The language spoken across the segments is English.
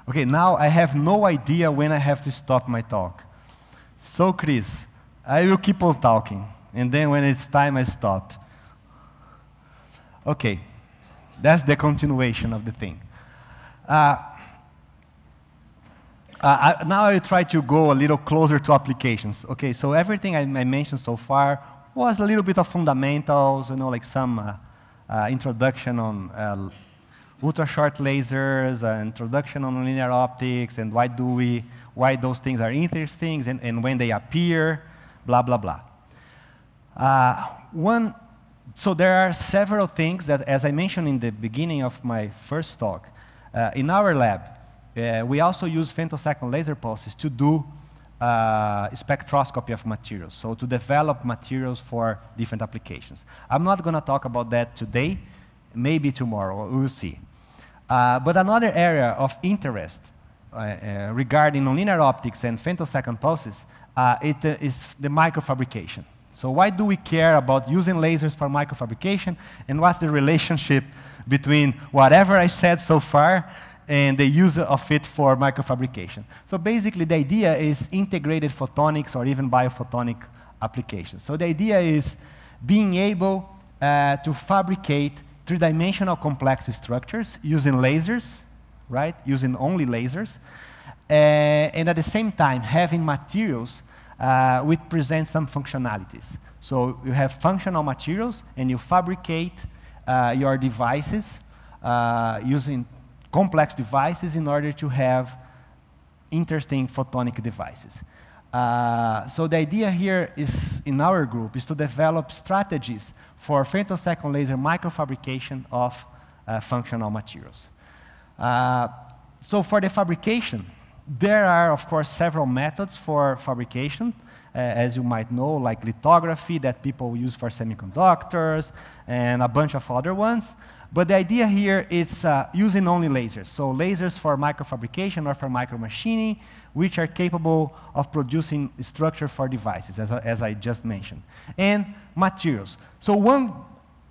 Okay, now I have no idea when I have to stop my talk. So, Chris, I will keep on talking, and then when it's time, I stop. Okay, that's the continuation of the thing. Now I will try to go a little closer to applications. Okay, so everything I mentioned so far was a little bit of fundamentals, you know, like some introduction on ultra-short lasers, introduction on linear optics, and why those things are interesting, and when they appear, blah, blah, blah. So there are several things that, as I mentioned in the beginning of my first talk, in our lab, we also use femtosecond laser pulses to do spectroscopy of materials, so to develop materials for different applications. I'm not going to talk about that today, maybe tomorrow, we'll see. But another area of interest regarding nonlinear optics and femtosecond pulses is the microfabrication. So why do we care about using lasers for microfabrication, and what's the relationship between whatever I said so far and the use of it for microfabrication? So basically, the idea is integrated photonics or even biophotonic applications. So the idea is being able to fabricate three-dimensional complex structures using lasers, right? Using only lasers, and at the same time having materials which present some functionalities. So you have functional materials, and you fabricate your devices using complex devices in order to have interesting photonic devices. So the idea here is, in our group, is to develop strategies for femtosecond laser microfabrication of functional materials. So for the fabrication, there are, of course, several methods for fabrication, as you might know, like lithography that people use for semiconductors, and a bunch of other ones. But the idea here is using only lasers. So lasers for microfabrication or for micromachining, which are capable of producing structure for devices, as I just mentioned. And materials. So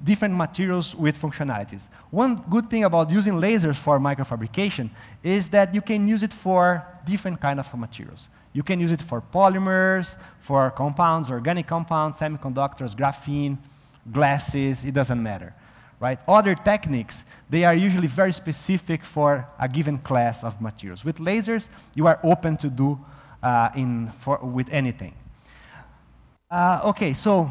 different materials with functionalities. One good thing about using lasers for microfabrication is that you can use it for different kinds of materials. You can use it for polymers, for compounds, organic compounds, semiconductors, graphene, glasses, it doesn't matter. Right? Other techniques, they are usually very specific for a given class of materials. With lasers, you are open to do with anything. Okay, so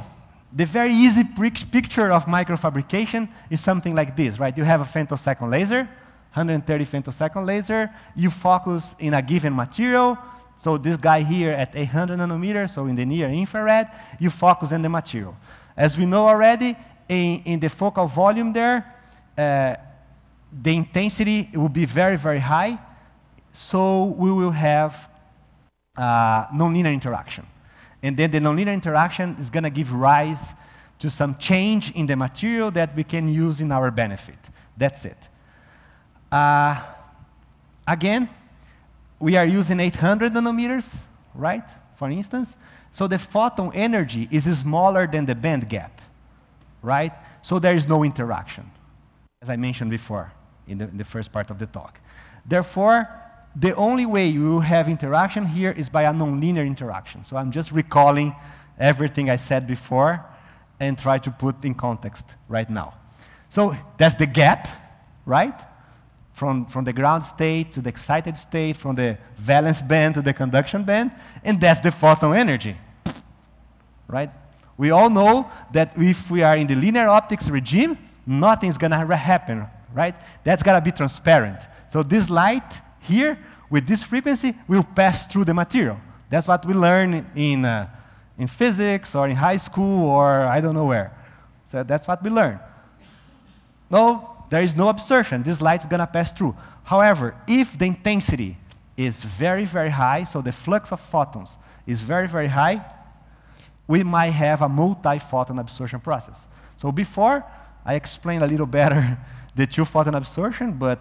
the very easy picture of microfabrication is something like this, right? You have a femtosecond laser, 130 femtosecond laser. You focus in a given material. So this guy here at 800 nanometers, so in the near infrared, you focus on the material. As we know already, in the focal volume there, the intensity will be very, very high. So we will have nonlinear interaction. And then the nonlinear interaction is going to give rise to some change in the material that we can use in our benefit. That's it. Again, we are using 800 nanometers, right, for instance. So the photon energy is smaller than the band gap, right? So there is no interaction, as I mentioned before in the first part of the talk. Therefore, the only way you will have interaction here is by a nonlinear interaction. So I'm just recalling everything I said before and try to put in context right now. So that's the gap, right? From the ground state to the excited state, from the valence band to the conduction band, and that's the photon energy, right? We all know that if we are in the linear optics regime, nothing's going to happen, right? That's got to be transparent. So this light here, with this frequency, will pass through the material. That's what we learn in physics or in high school or I don't know where. So that's what we learn. No, there is no absorption. This light's going to pass through. However, if the intensity is very, very high, so the flux of photons is very, very high, we might have a multi-photon absorption process. So before, I explained a little better the two-photon absorption, but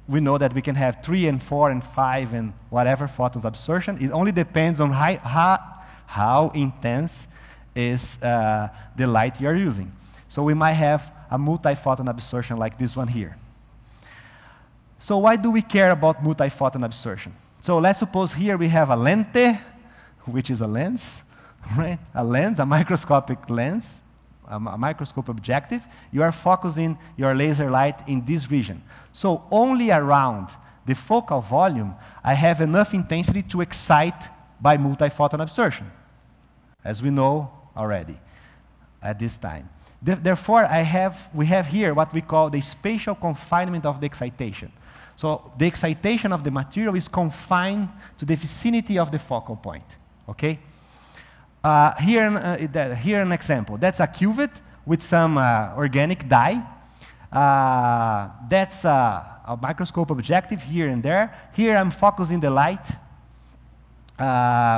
we know that we can have 3 and 4 and 5 and whatever photons absorption. It only depends on how intense is the light you're using. So we might have a multi-photon absorption like this one here. So why do we care about multi-photon absorption? So let's suppose here we have a lente, which is a lens, right? A lens, a microscopic lens, a microscope objective. You are focusing your laser light in this region. So only around the focal volume, I have enough intensity to excite by multi-photon absorption, as we know already at this time. Therefore, we have here what we call the spatial confinement of the excitation. So the excitation of the material is confined to the vicinity of the focal point, okay? Here an example. That's a cuvette with some organic dye. That's a microscope objective here and there. Here I'm focusing the light,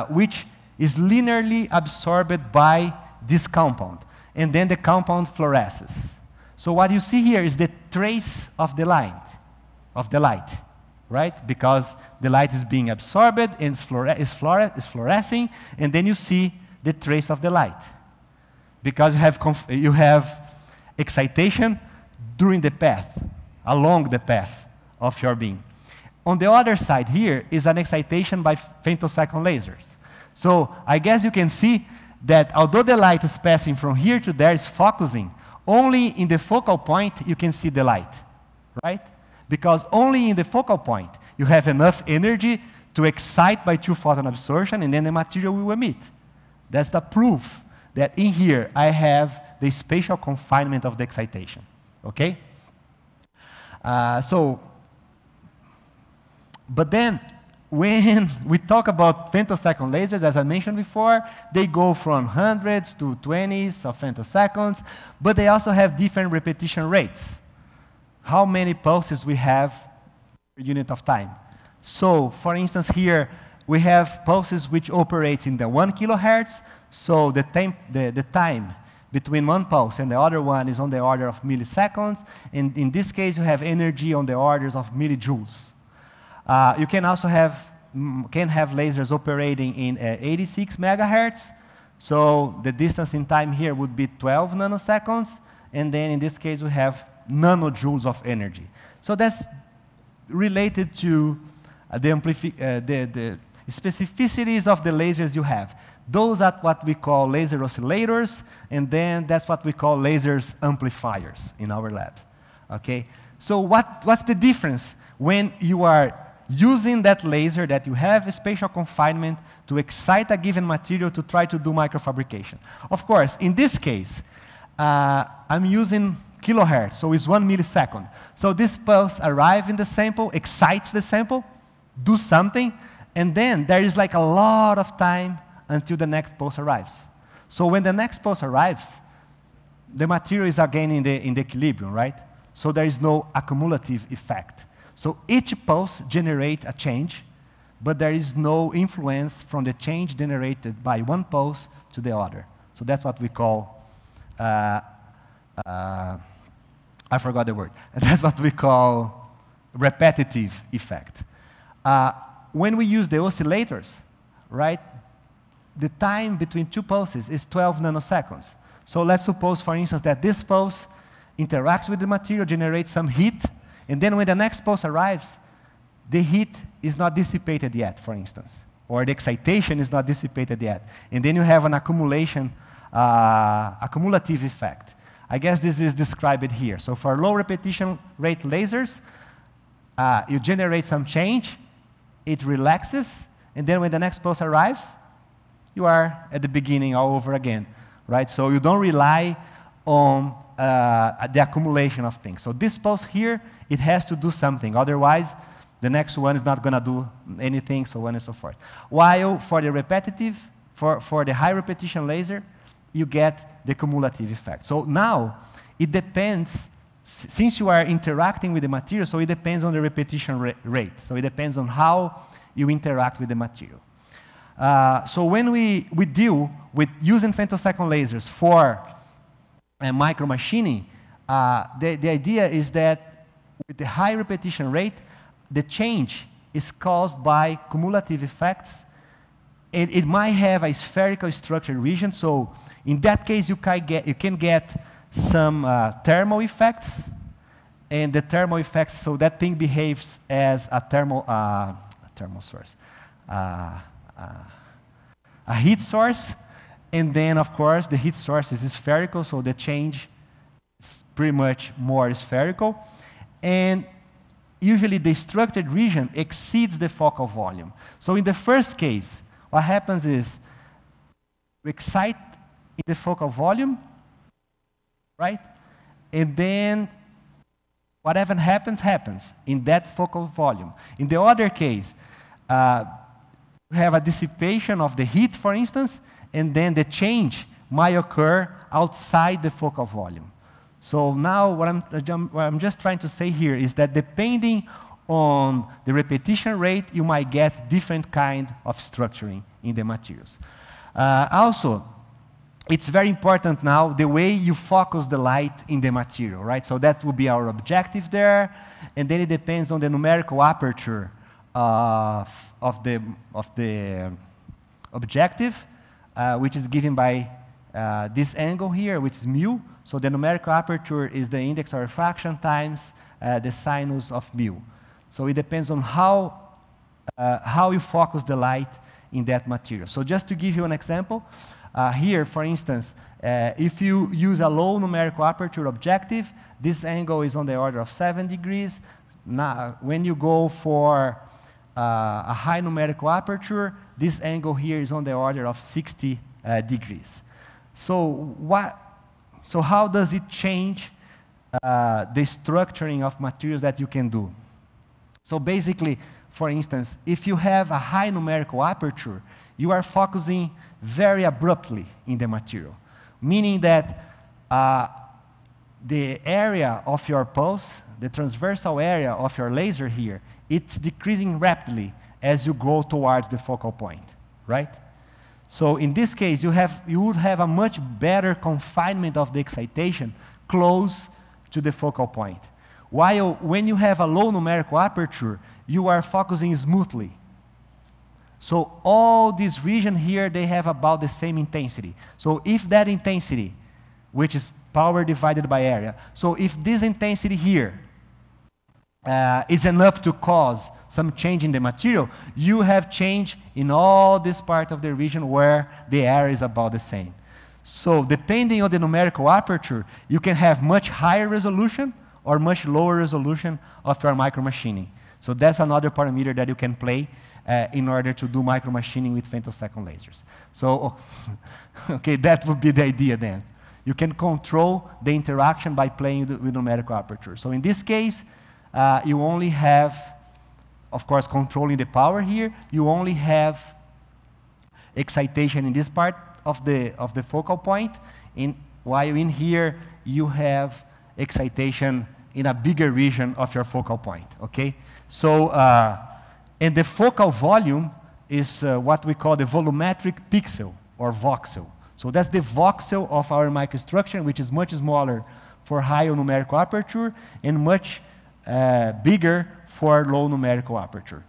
which is linearly absorbed by this compound. And then the compound fluoresces. So what you see here is the trace of the light, right? Because the light is being absorbed and is fluorescing, and then you see the trace of the light. Because you have excitation during the path, along the path of your beam. On the other side here is an excitation by femtosecond lasers. So I guess you can see that although the light is passing from here to there, is focusing, only in the focal point you can see the light, right? Because only in the focal point you have enough energy to excite by two-photon absorption, and then the material will emit. That's the proof that in here I have the spatial confinement of the excitation, okay? But then, when we talk about femtosecond lasers, as I mentioned before, they go from hundreds to 20s of femtoseconds, but they also have different repetition rates. How many pulses we have per unit of time. So, for instance, here we have pulses which operates in the 1 kilohertz, so the time between one pulse and the other one is on the order of milliseconds, and in this case you have energy on the orders of millijoules. You can also have lasers operating in 86 megahertz. So the distance in time here would be 12 nanoseconds. And then in this case, we have nanojoules of energy. So that's related to the specificities of the lasers you have. Those are what we call laser oscillators. And then that's what we call lasers amplifiers in our labs. Okay? So what's the difference when you are using that laser that you have a spatial confinement to excite a given material to try to do microfabrication? Of course, in this case, I'm using kilohertz, so it's 1 millisecond. So this pulse arrives in the sample, excites the sample, do something, and then there is like a lot of time until the next pulse arrives. So when the next pulse arrives, the material is again in the equilibrium, right? So there is no accumulative effect. So each pulse generates a change, but there is no influence from the change generated by one pulse to the other. So that's what we call, I forgot the word. That's what we call repetitive effect. When we use the oscillators, right, the time between two pulses is 12 nanoseconds. So let's suppose, for instance, that this pulse interacts with the material, generates some heat, and then when the next pulse arrives, the heat is not dissipated yet, for instance, or the excitation is not dissipated yet. And then you have an accumulative effect. I guess this is described here. So for low repetition rate lasers, you generate some change, it relaxes, and then when the next pulse arrives, you are at the beginning all over again, right? So you don't rely on the accumulation of things. So this pulse here, it has to do something. Otherwise, the next one is not going to do anything, so on and so forth. While for the repetitive, for the high repetition laser, you get the cumulative effect. So now, it depends, since you are interacting with the material, so it depends on the repetition rate. So it depends on how you interact with the material. So when we deal with using femtosecond lasers for micromachining, the idea is that with the high repetition rate, the change is caused by cumulative effects. It might have a spherical structure region, so in that case, you can get some thermal effects, and the thermal effects, so that thing behaves as a thermal source, a heat source, and then, of course, the heat source is spherical, so the change is pretty much more spherical. And usually the structured region exceeds the focal volume. So in the first case, what happens is we excite in the focal volume, right? And then whatever happens, happens in that focal volume. In the other case, we have a dissipation of the heat, for instance, and then the change might occur outside the focal volume. So now what I'm just trying to say here is that depending on the repetition rate, you might get different kind of structuring in the materials. Also, it's very important now the way you focus the light in the material, right? So that will be our objective there, and then it depends on the numerical aperture of the objective, which is given by this angle here, which is mu. So the numerical aperture is the index of refraction times the sinus of mu. So it depends on how you focus the light in that material. So just to give you an example, here, for instance, if you use a low numerical aperture objective, this angle is on the order of 7 degrees. Now, when you go for a high numerical aperture, this angle here is on the order of 60 degrees. So how does it change the structuring of materials that you can do? So basically, for instance, if you have a high numerical aperture, you are focusing very abruptly in the material, meaning that the area of your pulse, the transversal area of your laser here, it's decreasing rapidly as you go towards the focal point, right? So in this case, you would have a much better confinement of the excitation close to the focal point. While when you have a low numerical aperture, you are focusing smoothly. So all this region here, they have about the same intensity. So if that intensity, which is power divided by area, so if this intensity here is enough to cause some change in the material, you have change in all this part of the region where the area is about the same. So depending on the numerical aperture, you can have much higher resolution or much lower resolution of your micromachining. So that's another parameter that you can play in order to do micromachining with femtosecond lasers. So, okay, that would be the idea then. You can control the interaction by playing with numerical aperture. So in this case, you only have, of course, controlling the power here. You only have excitation in this part of the focal point, while in here you have excitation in a bigger region of your focal point, okay? So, and the focal volume is what we call the volumetric pixel, or voxel. So that's the voxel of our microstructure, which is much smaller for higher numerical aperture and much bigger for low numerical aperture.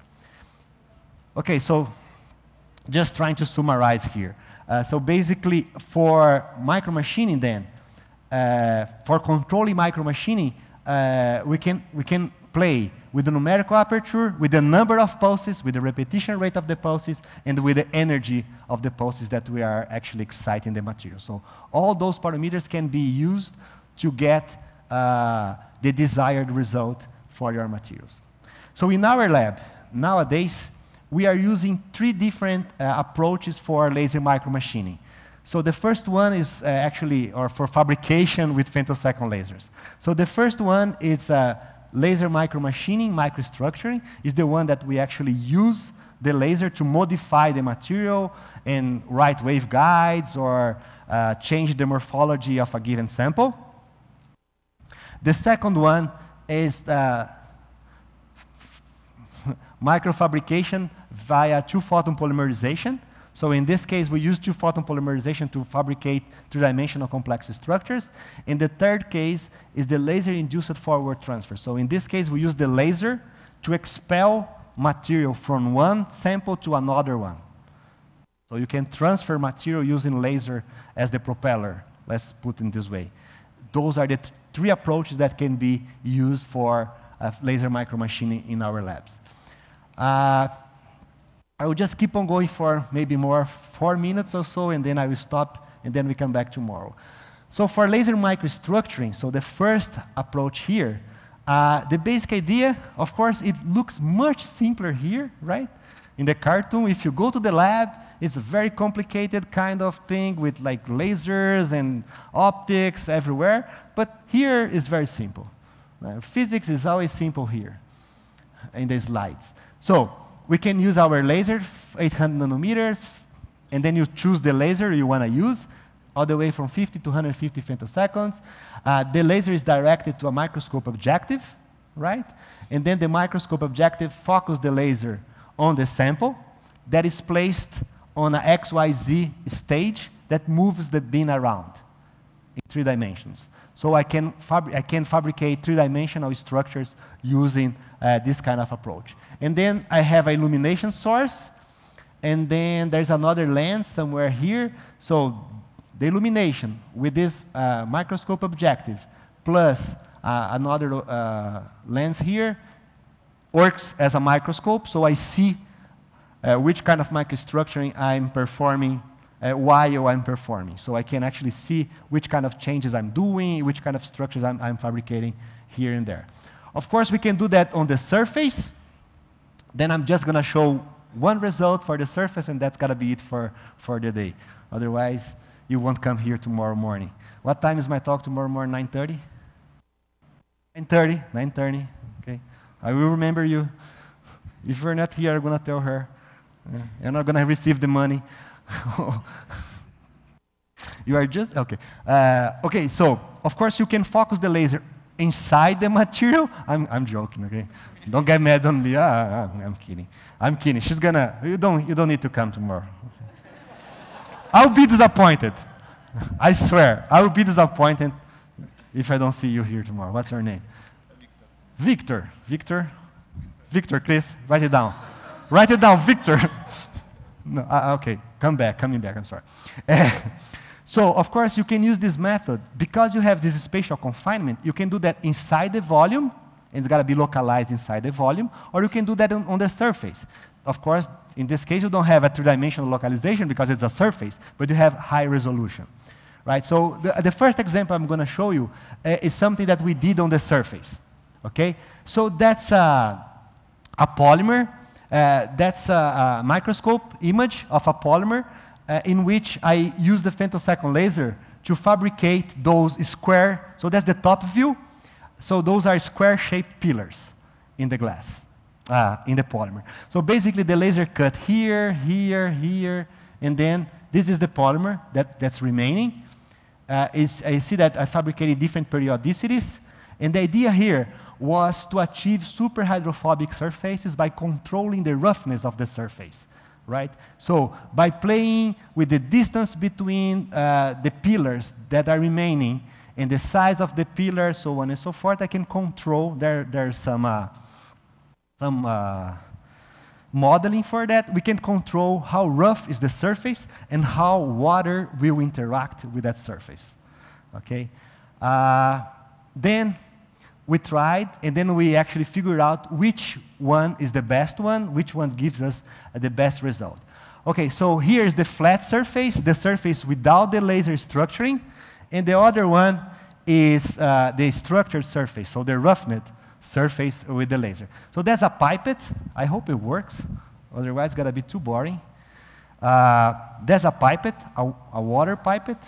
Okay, so just trying to summarize here. So basically, for micromachining then, for controlling micromachining, we can play with the numerical aperture, with the number of pulses, with the repetition rate of the pulses, and with the energy of the pulses that we are actually exciting the material. So all those parameters can be used to get the desired result for your materials. So in our lab, nowadays, we are using 3 different approaches for laser micromachining. So the first one is for fabrication with femtosecond lasers. So the first one is laser micromachining, microstructuring, is the one that we actually use the laser to modify the material and write waveguides or change the morphology of a given sample. The second one is microfabrication via 2-photon polymerization. So in this case, we use 2-photon polymerization to fabricate 3-dimensional complex structures. And the third case is the laser-induced forward transfer. So in this case, we use the laser to expel material from one sample to another one. So you can transfer material using laser as the propeller. Let's put it this way. Those are the three approaches that can be used for laser micromachining in our labs. I will just keep on going for maybe more 4 minutes or so, and then I will stop, and then we come back tomorrow. So for laser microstructuring, so the first approach here, the basic idea, of course, it looks much simpler here, right? In the cartoon, if you go to the lab, it's a very complicated kind of thing with like lasers and optics everywhere, but here is very simple. Physics is always simple here in the slides. So we can use our laser, 800 nanometers, and then you choose the laser you want to use, all the way from 50 to 150 femtoseconds. The laser is directed to a microscope objective, right? And then the microscope objective focuses the laser on the sample that is placed on an XYZ stage that moves the beam around in 3 dimensions. So I can fabricate 3-dimensional structures using this kind of approach. And then I have an illumination source, and then there's another lens somewhere here. So the illumination with this microscope objective plus another lens here works as a microscope, so I see which kind of microstructuring I'm performing while I'm performing. So I can actually see which kind of changes I'm doing, which kind of structures I'm fabricating here and there. Of course, we can do that on the surface. Then I'm just going to show one result for the surface, and that's going to be it for the day. Otherwise, you won't come here tomorrow morning. What time is my talk tomorrow morning? 9:30? 9:30? 9:30. Okay. I will remember you. If you're not here, I'm going to tell her. You're not going to receive the money. You are just, okay. Okay, so, of course, you can focus the laser inside the material. I'm joking, okay? Don't get mad on me. I'm kidding. I'm kidding. She's gonna, you don't need to come tomorrow. I'll be disappointed. I swear, I will be disappointed if I don't see you here tomorrow. What's your name? Victor. Victor? Victor, Chris, write it down. Write it down, Victor. No, okay, coming back, I'm sorry. So, of course, you can use this method. Because you have this spatial confinement, you can do that inside the volume, and it's got to be localized inside the volume, or you can do that on the surface. Of course, in this case, you don't have a 3-dimensional localization because it's a surface, but you have high resolution. Right? So the first example I'm going to show you is something that we did on the surface. Okay? So that's a polymer. That's a microscope image of a polymer in which I use the femtosecond laser to fabricate those square. So that's the top view. So those are square-shaped pillars in the glass, in the polymer. So basically, the laser cut here, here, here, and then this is the polymer that's remaining. You see that I fabricated different periodicities, and the idea here was to achieve super hydrophobic surfaces by controlling the roughness of the surface, right? So by playing with the distance between the pillars that are remaining and the size of the pillar, so on and so forth, I can control. There's some modeling for that. We can control how rough is the surface and how water will interact with that surface. Okay. Then we tried, and then we actually figured out which one is the best one, which one gives us the best result. Okay, so here is the flat surface, the surface without the laser structuring, and the other one is the structured surface, so the roughened surface with the laser. So that's a pipette. I hope it works. Otherwise, it's going to be too boring. That's a pipette, a water pipette.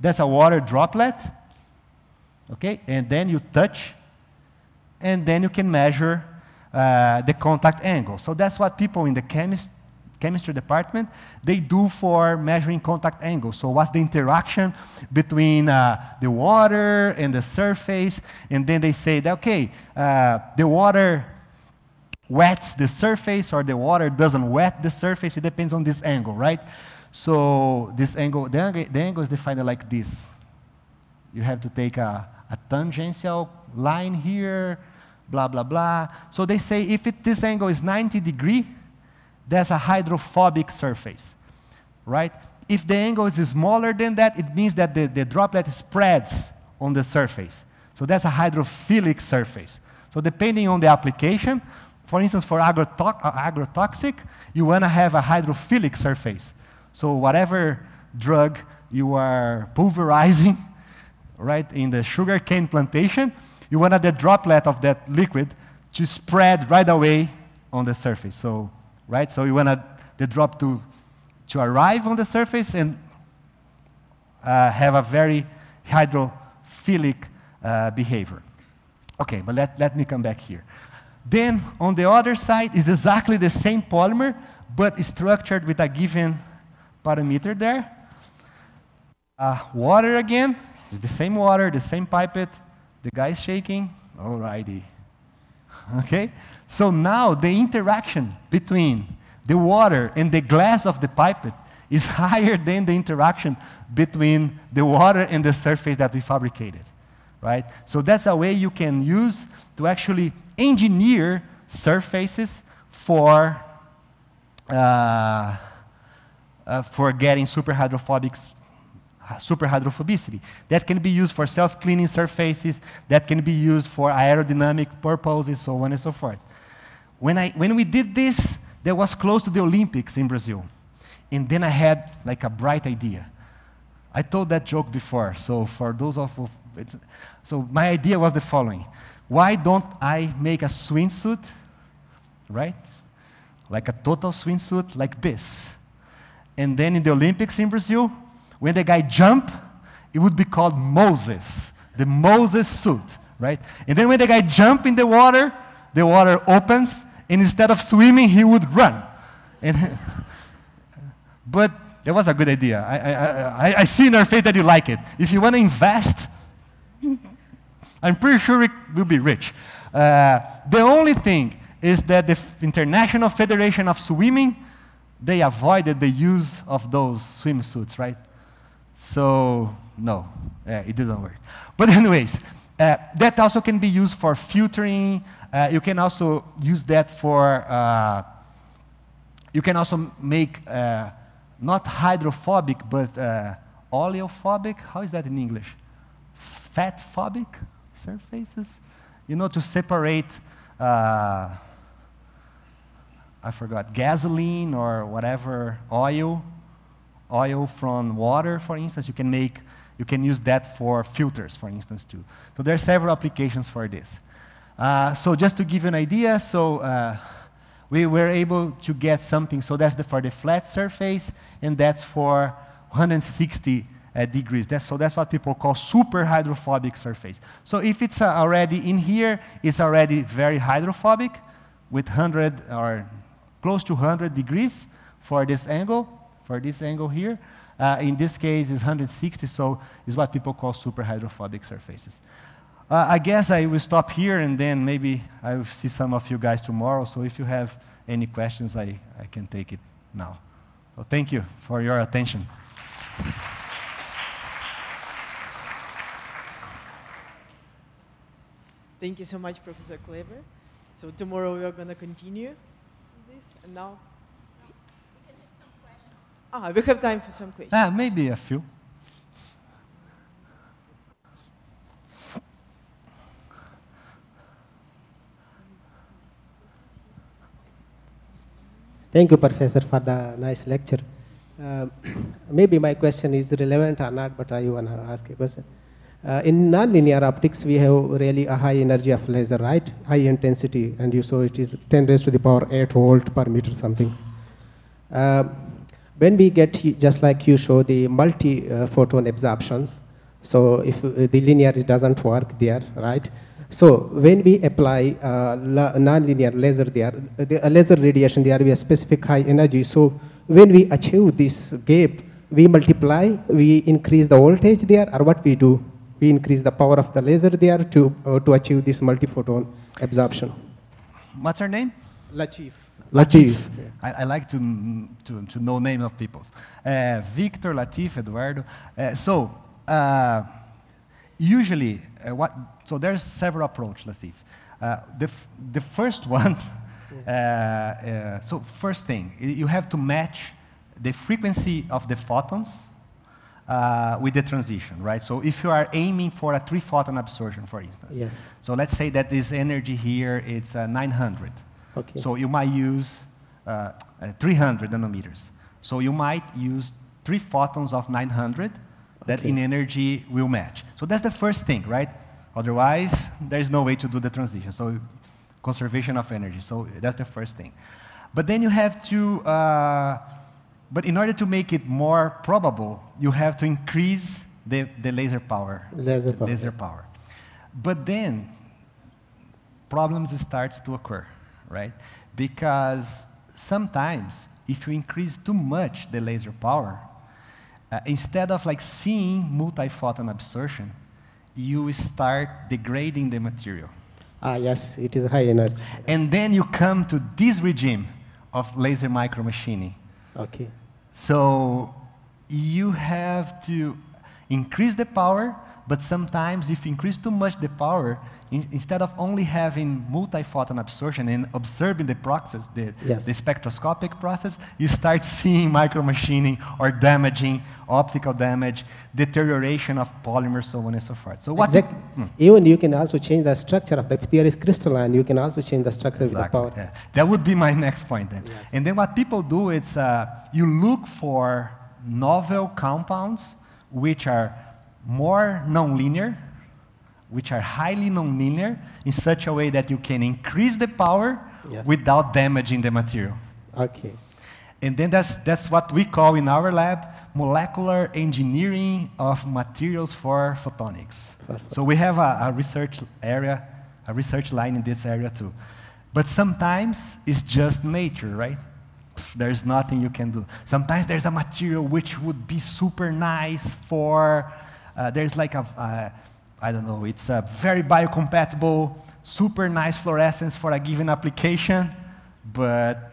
That's a water droplet. Okay, and then you touch, and then you can measure the contact angle. So that's what people in the chemistry department, they do for measuring contact angle. So what's the interaction between the water and the surface? And then they say that, okay, the water wets the surface or the water doesn't wet the surface. It depends on this angle, right? So this angle, the angle is defined like this. You have to take a tangential line here, blah, blah, blah. So they say if this angle is 90 degrees, that's a hydrophobic surface, right? If the angle is smaller than that, it means that the droplet spreads on the surface. So that's a hydrophilic surface. So depending on the application, for instance, for agrotoxic, you want to have a hydrophilic surface. So whatever drug you are pulverizing, right, in the sugarcane plantation, you want the droplet of that liquid to spread right away on the surface. So, right, so you want the drop to arrive on the surface and have a very hydrophilic behavior. Okay, but let me come back here. Then, on the other side, is exactly the same polymer, but structured with a given parameter there. Water again, it's the same water, the same pipette. The guy is shaking, alrighty. Okay, so now the interaction between the water and the glass of the pipette is higher than the interaction between the water and the surface that we fabricated, right? So that's a way you can use to actually engineer surfaces for getting super hydrophobicity. That can be used for self-cleaning surfaces, that can be used for aerodynamic purposes, so on and so forth. When we did this, that was close to the Olympics in Brazil. And then I had like a bright idea. I told that joke before, so for those of you, so my idea was the following. Why don't I make a swimsuit, right? Like a total swimsuit like this. And then in the Olympics in Brazil, when the guy jumped, it would be called Moses, the Moses suit, right? And then when the guy jumped in the water opens, and instead of swimming, he would run. And but that was a good idea. I see in your face that you like it. If you want to invest, I'm pretty sure it will be rich. The only thing is that the International Federation of Swimming, they avoided the use of those swimsuits, right? So, no, it didn't work. But anyways, that also can be used for filtering. You can also use that for, you can also make not hydrophobic, but oleophobic. How is that in English? Fat-phobic surfaces? You know, to separate, I forgot, gasoline or whatever, oil from water, for instance. You can use that for filters, for instance, too. So there are several applications for this. So just to give you an idea, so we were able to get something. So that's for the flat surface, and that's for 160 degrees. So that's what people call super hydrophobic surface. So if it's already in here, it's already very hydrophobic with 100 or close to 100 degrees for this angle here. In this case, it's 160, so it's what people call super hydrophobic surfaces. I guess I will stop here, and then maybe I will see some of you guys tomorrow. So if you have any questions, I can take it now. So thank you for your attention. Thank you so much, Professor Cleber. So tomorrow we are going to continue this, and now, please, we can take some questions. We have time for some questions. Maybe a few. Thank you, Professor, for the nice lecture. Maybe my question is relevant or not, but I want to ask a question. In nonlinear optics, we have really a high energy of laser, right? High intensity, and you saw it is 10 raised to the power 8 volt per meter something. When we get, just like you show, the multi-photon absorptions, so if the linear it doesn't work there, right? So when we apply nonlinear laser there, the laser radiation there, we have specific high energy. So when we achieve this gap, we multiply, we increase the voltage there, or what we do? We increase the power of the laser there to achieve this multi-photon absorption. What's her name? Latif. Latif. I like to know name of people. Victor, Latif, Eduardo. Usually, so there's several approaches, Latif. The first one, so first thing, you have to match the frequency of the photons with the transition, right? So if you are aiming for a 3-photon absorption, for instance. Yes. So let's say that this energy here, it's 900. Okay. So you might use 300 nanometers. So you might use 3 photons of 900 that in energy will match. So that's the first thing, right? Otherwise, there's no way to do the transition. So conservation of energy. So that's the first thing. But then you have to, but in order to make it more probable, you have to increase the laser power. Laser power. But then problems starts to occur, right? Because sometimes if you increase too much the laser power, instead of like seeing multi-photon absorption, you start degrading the material. Yes, it is high energy. And then you come to this regime of laser micromachining. Okay. So you have to increase the power, but sometimes if you increase too much the power, instead of only having multi-photon absorption and observing the process, the spectroscopic process, you start seeing micromachining or damaging, optical damage, deterioration of polymers, so on and so forth. So what? Even you can also change the structure of the, if there is crystalline, you can also change the structure with the power. Yeah. That would be my next point then. Yes. And then what people do is you look for novel compounds which are more nonlinear, which are highly nonlinear, in such a way that you can increase the power without damaging the material. Okay. And then that's what we call in our lab molecular engineering of materials for photonics. Perfect. So we have a research area, a research line in this area too. But sometimes it's just nature, right? There's nothing you can do. Sometimes there's a material which would be super nice for, there's like I don't know, it's a very biocompatible, super nice fluorescence for a given application, but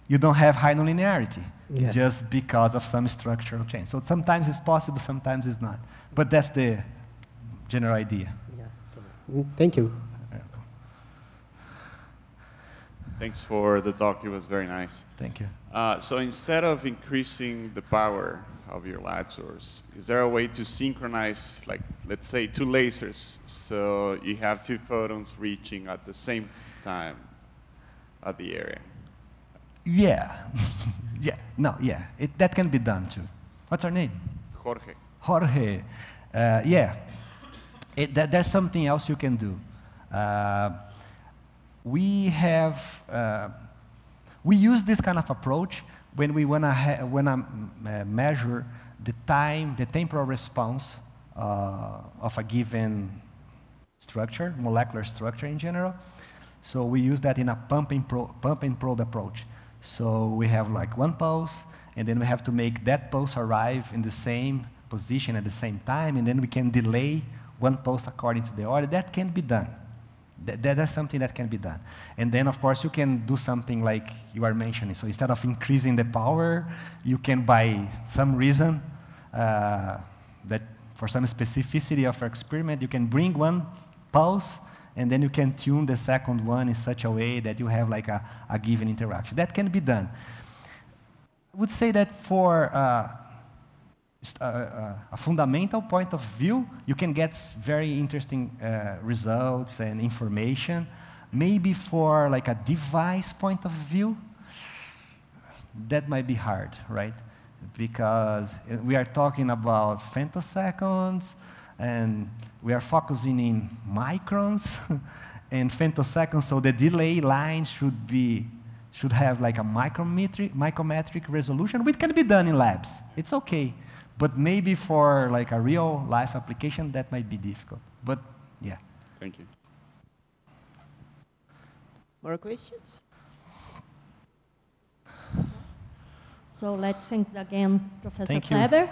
you don't have high nonlinearity just because of some structural change. So sometimes it's possible, sometimes it's not. But that's the general idea. Yeah, so, thank you. Thanks for the talk. It was very nice. Thank you. So instead of increasing the power of your light source, is there a way to synchronize, like, let's say, 2 lasers, so you have 2 photons reaching at the same time at the area? Yeah. That can be done too. What's our name? Jorge. Jorge. There's something else you can do. We use this kind of approach when we wanna measure the temporal response of a given structure, molecular structure in general. So we use that in a pump and probe approach. So we have like 1 pulse, and then we have to make that pulse arrive in the same position at the same time, and then we can delay 1 pulse according to the order. That can be done. That's something that can be done. And then, of course, you can do something like you are mentioning. So instead of increasing the power, you can, by some reason, that for some specificity of your experiment, you can bring 1 pulse, and then you can tune the second one in such a way that you have like a given interaction. That can be done. I would say that for a fundamental point of view, you can get very interesting results and information. Maybe for like a device point of view, that might be hard, right? Because we are talking about femtoseconds, and we are focusing in microns and femtoseconds, so the delay line should have like a micrometric resolution, which can be done in labs. It's okay. But maybe for like a real life application, that might be difficult. But yeah. Thank you. More questions? So let's thank again Professor Cleber.